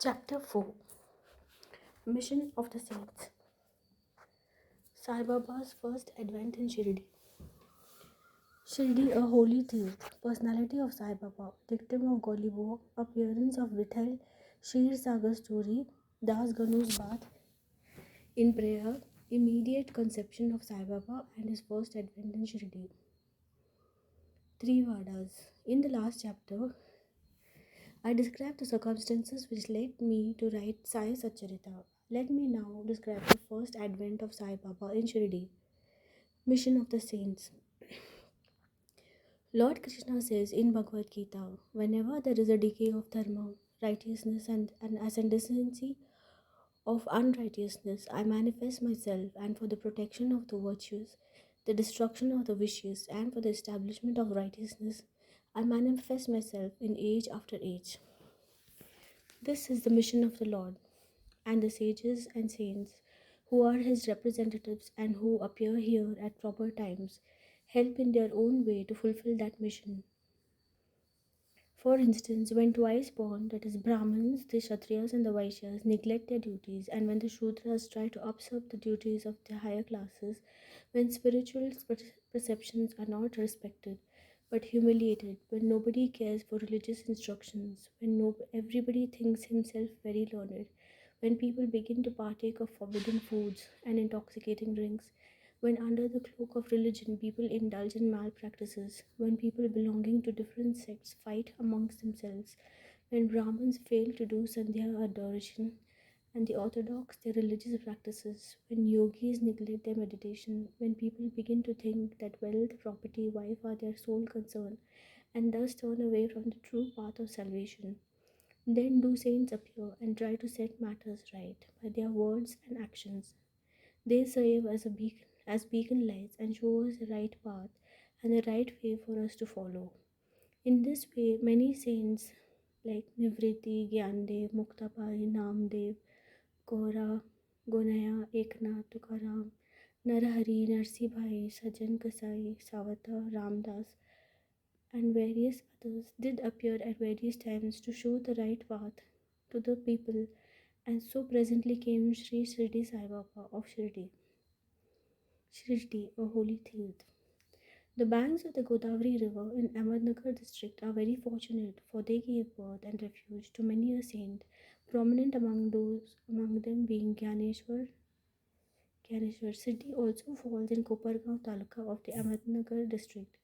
Chapter 4. Mission of the Saints. Sai Baba's first advent in Shirdi. Shirdi, a holy tirth. Personality of Sai Baba. Dictum of Golibo. Appearance of Vithal. Shir Sagar story. Das Ganu's bath in prayer. Immediate conception of Sai Baba and his first advent in Shirdi. Three Vadas. In the last chapter, I described the circumstances which led me to write Sai Satcharitra. Let me now describe the first advent of Sai Baba in Shirdi. Mission of the Saints. Lord Krishna says in Bhagavad Gita, whenever there is a decay of dharma, righteousness, and an ascendancy of unrighteousness, I manifest myself, and for the protection of the virtues, the destruction of the vicious, and for the establishment of righteousness, I manifest myself in age after age. This is the mission of the Lord, and the sages and saints who are his representatives and who appear here at proper times help in their own way to fulfill that mission. For instance, when twice born, that is Brahmins, the Kshatriyas and the Vaishyas, neglect their duties, and when the Shudras try to usurp the duties of the higher classes, when spiritual perceptions are not respected but humiliated, when nobody cares for religious instructions, when everybody thinks himself very learned, when people begin to partake of forbidden foods and intoxicating drinks, when under the cloak of religion people indulge in malpractices, when people belonging to different sects fight amongst themselves, when Brahmins fail to do Sandhya adoration and the Orthodox their religious practices, when yogis neglect their meditation, when people begin to think that wealth, property, wife are their sole concern, and thus turn away from the true path of salvation, then do saints appear and try to set matters right by their words and actions. They serve as beacon lights and show us the right path and the right way for us to follow. In this way, many saints like Nivriti, Gyandev, Muktapari, Namdev, Gora, Gonaya, Eknath, Tukaram, Narahari, Narsibhai, Sajan Kasai, Savata, Ramdas, and various others did appear at various times to show the right path to the people, and so presently came Sri Shirdi Sai Baba of Shirdi. Shirdi, a holy tirth. The banks of the Godavari River in Ahmednagar district are very fortunate, for they gave birth and refuge to many a saint, prominent among them being Gyaneshwar. City also falls in Kopargaon Taluka of the Ahmednagar district.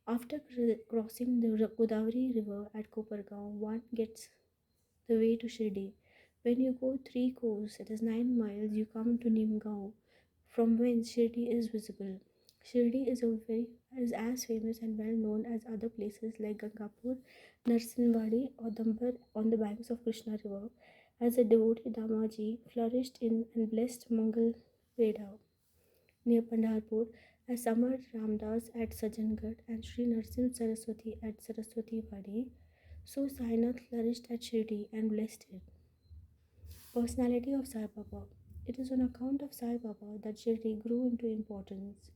After crossing the Godavari River at Kopargaon, one gets the way to Shirdi. When you go 3 course, it is 9 miles, you come to Nimgaon, from whence Shirdi is visible. Shirdi is as famous and well known as other places like Gangapur, Narsinwadi, or Dambar on the banks of Krishna River, as a devotee Damaji flourished in and blessed Mangal Veda near Pandharpur, as Samar Ramdas at Sajangarh and Sri Narsim Saraswati at Saraswati Wadi. So Sainath flourished at Shirdi and blessed it. Personality of Sai Baba. It is on account of Sai Baba that Shirdi grew into importance.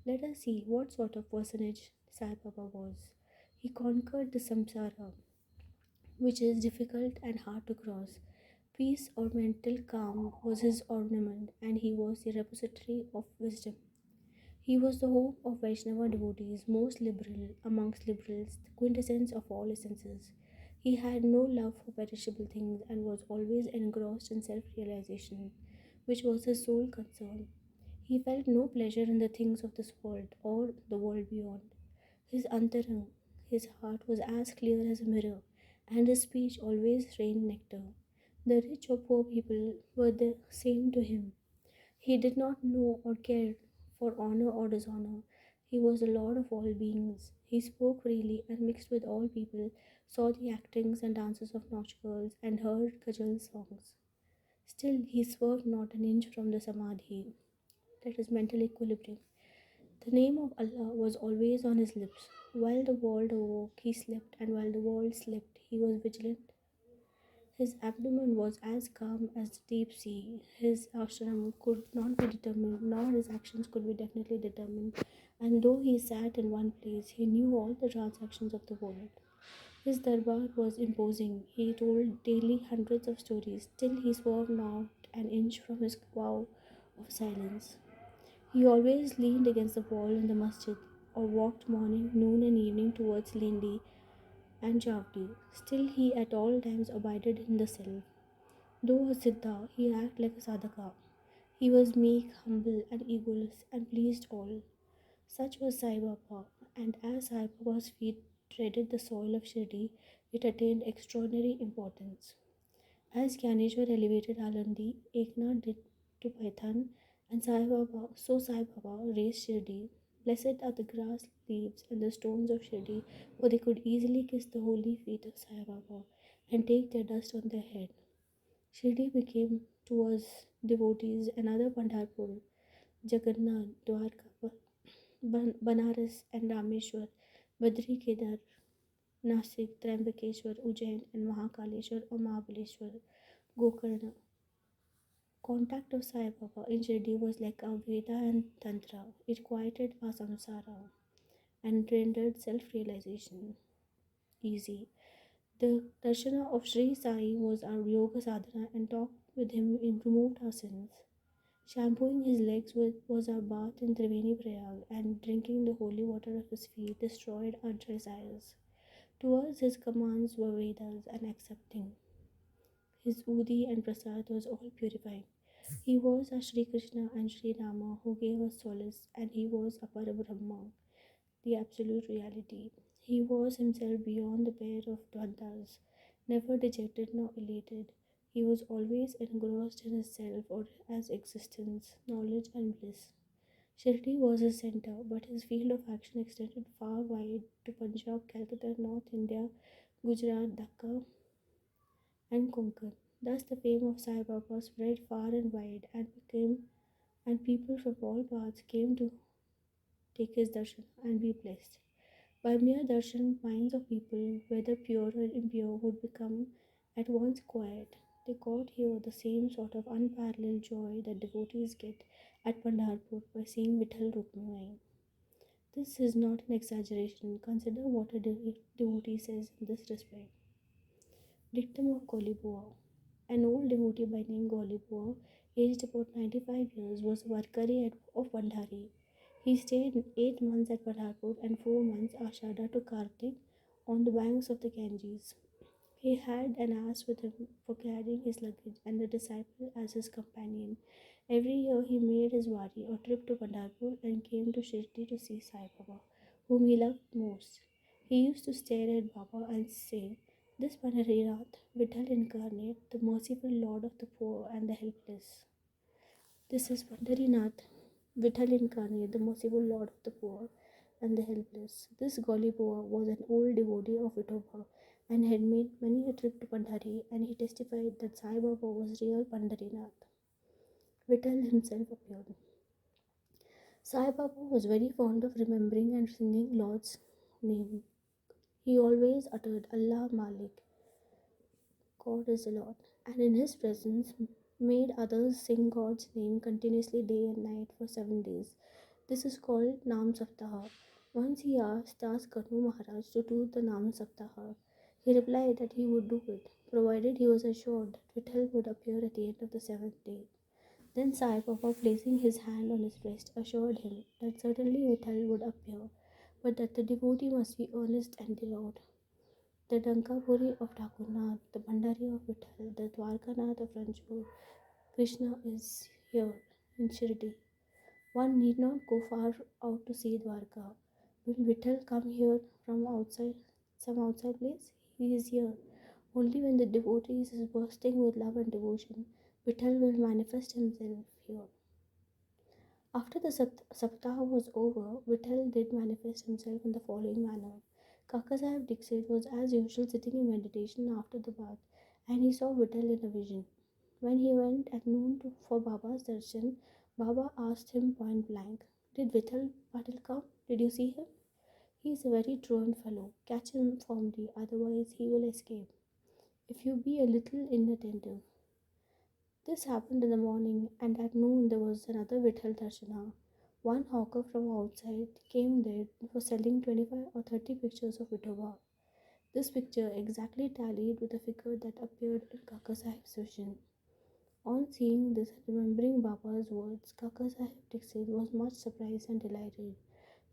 Let us see what sort of personage Sai Baba was. He conquered the samsara, which is difficult and hard to cross. Peace or mental calm was his ornament, and he was the repository of wisdom. He was the hope of Vaishnava devotees, most liberal amongst liberals, the quintessence of all essences. He had no love for perishable things and was always engrossed in self realization, which was his sole concern. He felt no pleasure in the things of this world or the world beyond. His antarang, his heart, was as clear as a mirror, and his speech always rained nectar. The rich or poor people were the same to him. He did not know or care for honor or dishonor. He was the Lord of all beings. He spoke freely and mixed with all people, saw the actings and dances of nautch girls, and heard Kajal songs. Still, he swerved not an inch from the Samadhi, that is mental equilibrium. The name of Allah was always on his lips. While the world awoke, he slept, and while the world slept, he was vigilant. His abdomen was as calm as the deep sea. His ashram could not be determined, nor his actions could be definitely determined. And though he sat in one place, he knew all the transactions of the world. His darbar was imposing. He told daily hundreds of stories, till he swerved not an inch from his vow of silence. He always leaned against the wall in the masjid, or walked morning, noon, and evening towards Lindi and Javdi. Still, he at all times abided in the self. Though a Siddha, he acted like a Sadhaka. He was meek, humble, and egoless, and pleased all. Such was Sai Baba, and as Sai Baba's feet treaded the soil of Shirdi, it attained extraordinary importance. As Gyaneshwar elevated Alandi, Eknath did to Python, and Sai Baba, so Sai Baba raised Shirdi. Blessed are the grass leaves and the stones of Shirdi, for they could easily kiss the holy feet of Sai Baba and take their dust on their head. Shirdi became to us devotees another Pandharpur, Jagannath, Dwarka, Banaras, and Rameshwar, Badri Kedar, Nasik, Trimbakeshwar, Ujjain, and Mahakaleshwar or Mahabaleshwar, Gokarna. Contact of Sai Baba in Shirdi was like a Veda and Tantra. It quieted our samsara and rendered self-realization easy. The darshana of Sri Sai was our yoga sadhana, and talk with him removed our sins. Shampooing his legs was our bath in Triveni Prayag, and drinking the holy water of his feet destroyed our desires. To us, his commands were Vedas and accepting. His Udi and Prasad was all purifying. He was a Sri Krishna and Sri Rama who gave us solace, and he was a Parabrahma, the absolute reality. He was himself beyond the pair of dvantas, never dejected nor elated. He was always engrossed in his self or as existence, knowledge, and bliss. Shirdi was his center, but his field of action extended far wide to Punjab, Calcutta, North India, Gujarat, Dhaka, and Konkan. Thus, the fame of Sai Baba spread far and wide, and people from all parts came to take his darshan and be blessed. By mere darshan, minds of people, whether pure or impure, would become at once quiet. They got here the same sort of unparalleled joy that devotees get at Pandharpur by seeing Vitthal Rukmini. This is not an exaggeration. Consider what a devotee says in this respect. Dictum of Golibua. An old devotee by name Golibua, aged about 95 years, was a Varkari of Bandhari. He stayed 8 months at Pandharpur and 4 months Ashada to Kartik on the banks of the Ganges. He had an ass with him for carrying his luggage and a disciple as his companion. Every year he made his wari or trip to Pandharpur and came to Shirdi to see Sai Baba, whom he loved most. He used to stare at Baba and say, "This Pandharinath, Vitthal incarnate, the merciful Lord of the poor and the helpless. This is Pandharinath, Vitthal incarnate, the merciful Lord of the poor and the helpless." This Goliboa was an old devotee of Vithoba and had made many a trip to Pandhari, and he testified that Sai Baba was real Pandharinath. Vitthal himself appeared. Sai Baba was very fond of remembering and singing Lord's name. He always uttered Allah Malik, God is the Lord, and in his presence made others sing God's name continuously day and night for 7 days. This is called Nam Saptaha. Once he asked Das Kanu Maharaj to do the Nam Saptaha. He replied that he would do it, provided he was assured that Vitthal would appear at the end of the 7th day. Then Sai Baba, placing his hand on his breast, assured him that certainly Vitthal would appear, but that the devotee must be earnest and devout. The Dankapuri of Thakurnath, the Bhandari of Vitthal, the Dwarkanath of Ranjore, Krishna is here in Shirdi. One need not go far out to see Dwarka. Will Vitthal come here from some outside place? He is here. Only when the devotee is bursting with love and devotion, Vitthal will manifest himself here. After the Saptaha was over, Vitthal did manifest himself in the following manner. Kakasaheb Dixit was as usual sitting in meditation after the bath, and he saw Vitthal in a vision. When he went at noon for Baba's darshan, Baba asked him point blank, "Did Vitthal Patil come? Did you see him? He is a very truant fellow. Catch him firmly, otherwise he will escape, if you be a little inattentive." This happened in the morning, and at noon there was another Vitthal Darshana. One hawker from outside came there for selling 25 or 30 pictures of Vithoba. This picture exactly tallied with the figure that appeared in Kaka Sahib's vision. On seeing this and remembering Baba's words, Kaka Sahib Dixit was much surprised and delighted.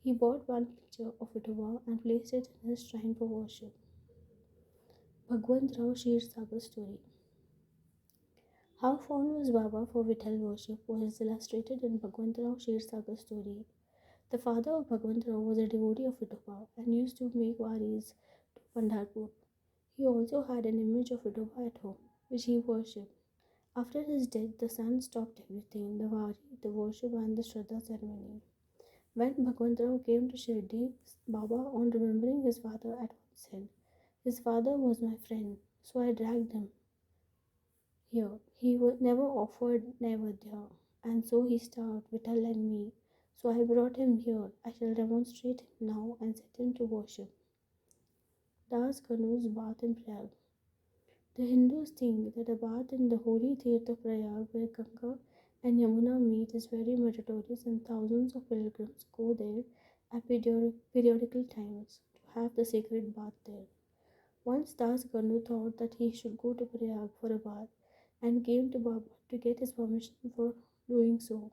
He bought one picture of Vitoba and placed it in his shrine for worship. Bhagwant Rao Shir Sagar story. How fond was Baba for Vittal worship was illustrated in Bhagwant Rao Shir Sagar story. The father of Bhagwant Rao was a devotee of Vitoba and used to make varis to Pandharpur. He also had an image of Vitoba at home, which he worshipped. After his death, the son stopped everything, the vari, the worship and the Shraddha ceremony. When Bhagwantrao came to Shirdi, Baba, on remembering his father, at once said, "His father was my friend, so I dragged him here. He never offered Naivedya, and so he starved Vittal and me. So I brought him here. I shall demonstrate him now and set him to worship." Das Kanu's bath in Prayag. The Hindus think that a bath in the holy Tirth of Prayag, where Ganga and Yamuna meet, is very meritorious, and thousands of pilgrims go there at periodical times to have the sacred bath there. Once Das Ganu thought that he should go to Prayag for a bath and came to Baba to get his permission for doing so.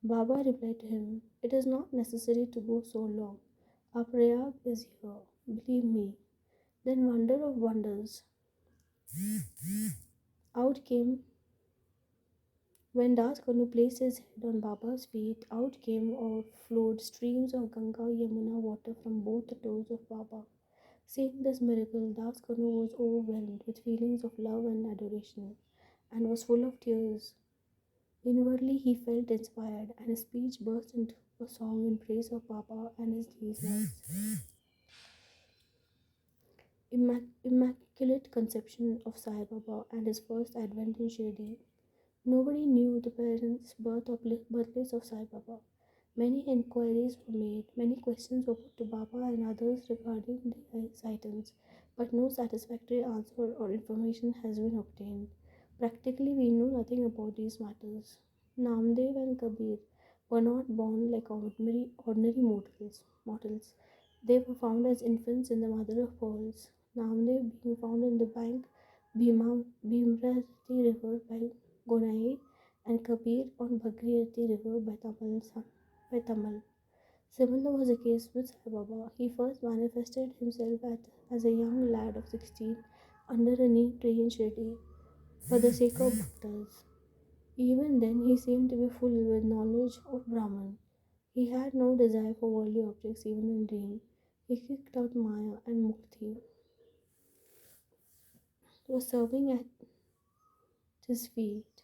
Baba replied to him, "It is not necessary to go so long. Our Prayag is here, believe me." Then, wonder of wonders, out came when Das Kanu placed his head on Baba's feet, out came or flowed streams of Ganga Yamuna water from both the toes of Baba. Seeing this miracle, Das Kanu was overwhelmed with feelings of love and adoration and was full of tears. Inwardly, he felt inspired, and his speech burst into a song in praise of Baba and his Jesus. Immaculate conception of Sai Baba and his first advent in Shirdi. Nobody knew the parents' birthplace of Sai Baba. Many inquiries were made, many questions were put to Baba and others regarding these items, but no satisfactory answer or information has been obtained. Practically, we know nothing about these matters. Namdev and Kabir were not born like ordinary mortals. They were found as infants in the mother of pearls. Namdev being found in the bank Bhimrati River by Gonai, and Kabir on Bhagirathi River by Tamil. Similar was the case with Sai Baba. He first manifested himself as a young lad of 16 under a neem tree in Shirdi for the sake of bhaktas. Even then, he seemed to be full with knowledge of Brahman. He had no desire for worldly objects even in dream. He kicked out Maya and Mukti, was serving at his feet.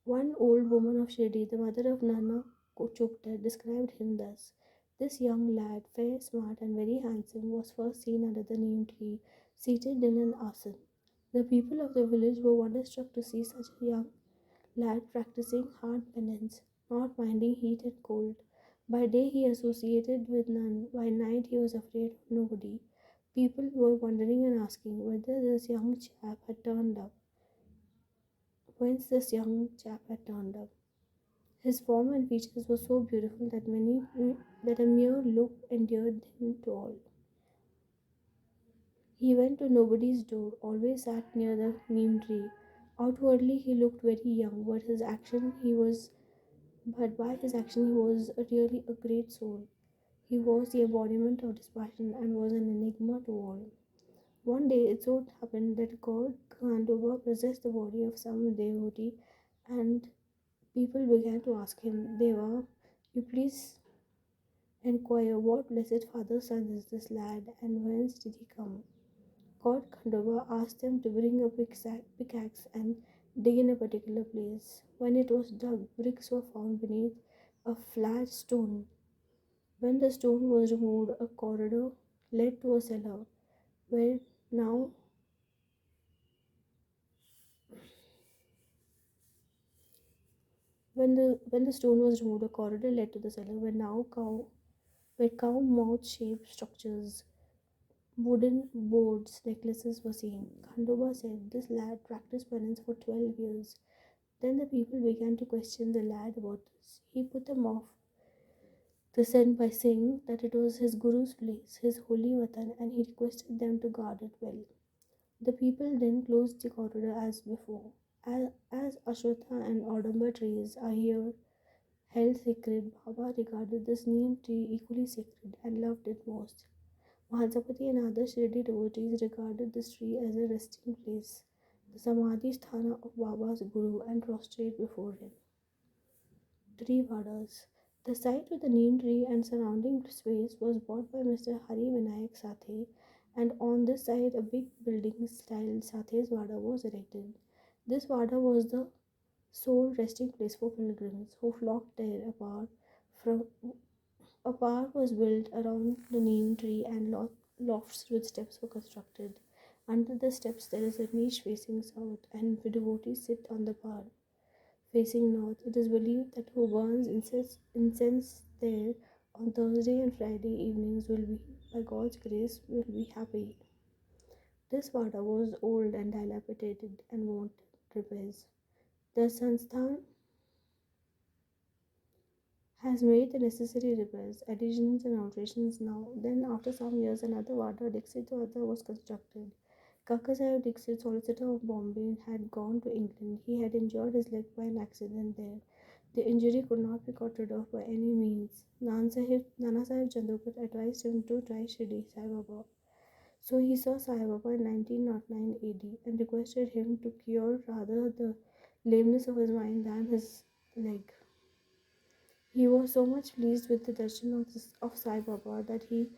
One old woman of Shirdi, the mother of Nana Chopta, described him thus: "This young lad, fair, smart, and very handsome, was first seen under the neem tree, seated in an asan. The people of the village were wonderstruck to see such a young lad practicing hard penance, not minding heat and cold. By day he associated with none, by night he was afraid of nobody. People were wondering and asking whether this young chap had turned up. Whence this young chap had turned up. His form and features were so beautiful that a mere look endeared him to all. He went to nobody's door, always sat near the neem tree. Outwardly he looked very young, but by his action he was really a great soul. He was the embodiment of dispassion and was an enigma to all. One day it so happened that God Khandoba possessed the body of some devotee, and people began to ask him, "Deva, you please inquire what blessed father's son is this lad, and whence did he come?" God Khandoba asked them to bring a pickaxe and dig in a particular place. When it was dug, bricks were found beneath a flat stone. When the stone was removed, a corridor led to a cellar where now when the stone was removed, a corridor led to the cellar where cow mouth shaped structures, wooden boards, necklaces were seen. Khandoba said this lad practiced penance for 12 years. Then the people began to question the lad about this. He put them off They sent by saying that it was his Guru's place, his holy Vatan, and he requested them to guard it well. The people then closed the corridor as before. As Ashwatha and Audumber trees are here held sacred, Baba regarded this neem tree equally sacred and loved it most. Mahajapati and other Shirdi devotees regarded this tree as a resting place, the Samadhi sthana of Baba's Guru, and prostrate before him. Tree Vadas. The site of the neem tree and surrounding space was bought by Mr. Hari Vinayak Sathe, and on this site a big building styled Sathe's Vada was erected. This Vada was the sole resting place for pilgrims who flocked there. From a park was built around the neem tree, and lofts with steps were constructed. Under the steps there is a niche facing south, and the devotees sit on the park facing north. It is believed that who burns incense there on Thursday and Friday evenings will be, by God's grace, will be happy. This Vada was old and dilapidated and wanted repairs. The Sansthan has made the necessary repairs, additions and alterations now. Then, after some years, another Vada Dixit Vada was constructed. Kakasaheb Dixit, solicitor of Bombay, had gone to England. He had injured his leg by an accident there. The injury could not be got rid of by any means. Nana Sahib Chandokar advised him to try Shirdi Sai Baba. So he saw Sai Baba in 1909 AD and requested him to cure rather the lameness of his mind than his leg. He was so much pleased with the darshan of Sai Baba that he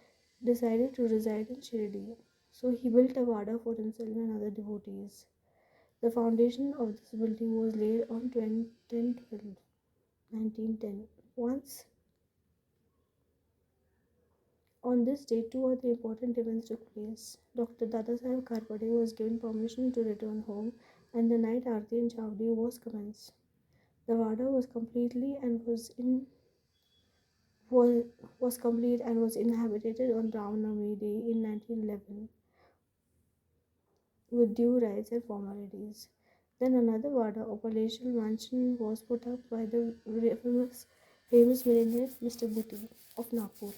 decided to reside in Shirdi. So he built a Vada for himself and other devotees. The foundation of this building was laid on 1910. Once on this day, two other important events took place. Dr. Dadasaheb Karpade was given permission to return home, and the night Aarti in Chavdi was commenced. The Vada was was, was complete and was inhabited on Ramanami Day in 1911 with due rites and formalities. Then another Vada or palatial mansion was put up by the famous millionaire Mr. Bhuti of Nagpur.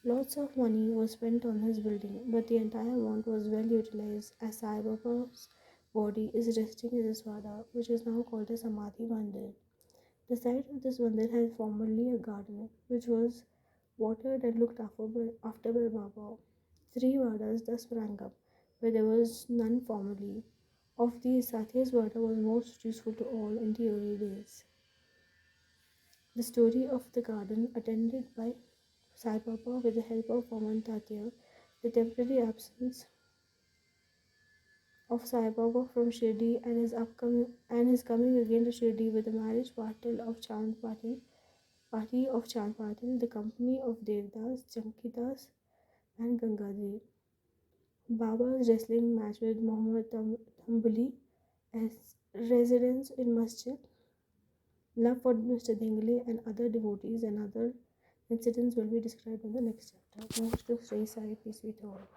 Lots of money was spent on his building, but the entire amount was well utilized as Sai Baba's body is resting in this Vada, which is now called a Samadhi Mandir. The site of this mandir had formerly a garden, which was watered and looked after by Baba. Three Vadas thus sprang up, where there was none formerly. Of these, Satya's Vada was most useful to all in the early days. The story of the garden attended by Sai Baba with the help of Vaman Tatya, the temporary absence of Sai Baba from Shirdi and his coming again to Shirdi with the marriage party of Chand Patil, the company of Devdas, Jankidas and Gangadhar. Baba's wrestling match with Muhammad Thambuli as residents in Masjid, love for Mr. Dhingle and other devotees and other incidents will be described in the next chapter. Most of Sri Sai, peace be to all.